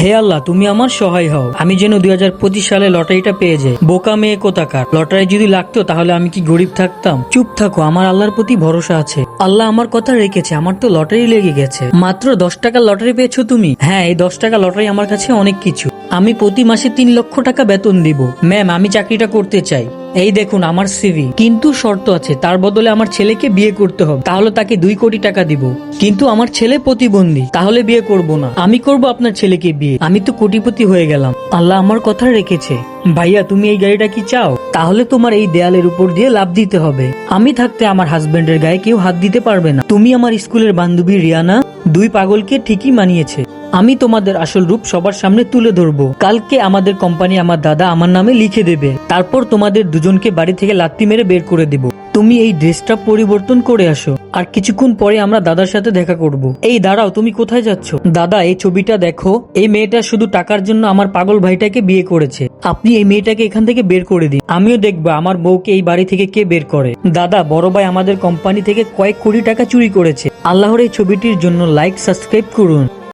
হে আল্লাহ, তুমি আমার সহায় হও, আমি যেন 2025 সালে লটারিটা পেয়ে যাই। বোকা মেয়ে কোথাকার, লটারি যদি লাগতো তাহলে আমি কি গরিব থাকতাম? চুপ থাকো, আমার আল্লাহর প্রতি ভরসা আছে। আল্লাহ আমার কথা রেখেছে, আমার তো লটারি লেগে গেছে। মাত্র 10 টাকার লটারি পেয়েছো তুমি? হ্যাঁ, এই 10 টাকা লটারি আমার কাছে অনেক কিছু। আমি প্রতি মাসে 3 লক্ষ টাকা বেতন দিব। ম্যাম, আমি চাকরিটা করতে চাই। এই দেখুন আমার সিভি, কিন্তু শর্ত আছে, তার বদলে আমার ছেলেকে বিয়ে করতে হবে, তাহলে তাকে 2 কোটি টাকা দিব। কিন্তু আমার ছেলে প্রতিবন্ধী, তাহলে বিয়ে করব না। আমি করব আপনার ছেলেকে বিয়ে, আমি তো কোটিপতি হয়ে গেলাম। আল্লাহ আমার কথা রেখেছে। ভাইয়া, তুমি এই গাড়িটা কি চাও? তাহলে তোমার এই দেয়ালের উপর দিয়ে লাফ দিতে হবে। আমি থাকতে আমার হাজবেন্ডের গায়ে কেউ হাত দিতে পারবে না। তুমি আমার স্কুলের বান্ধবী রিয়ানা, 2 পাগলকে ঠিকই মানিয়েছে। আমি তোমাদের আসল রূপ সবার সামনে তুলে ধরবো। কালকে আমাদের কোম্পানি আমার দাদা আমার নামে লিখে দেবে। তারপর তোমাদের দুজনকে বাড়ি থেকে লাত্তি মেরে বের করে দেব। তুমি এই ড্রেসটা পরিবর্তন করে আসো, আর কিছুক্ষণ পরে আমরা দাদার সাথে দেখা করব। এই দাঁড়াও, তুমি কোথায় যাচ্ছ? দাদা, এই ছবিটা দেখো। এই মেয়েটা শুধু টাকার জন্য আমার পাগল ভাইটাকে বিয়ে করেছে। আপনি এই মেয়েটাকে এখান থেকে বের করে দিন, আমিও দেখবো আমার বউকে এই বাড়ি থেকে কে বের করে। দাদা, বড় ভাই আমাদের কোম্পানি থেকে কয়েক কোটি টাকা চুরি করেছে। আল্লাহর এই ছবিটির জন্য লাইক সাবস্ক্রাইব করুন।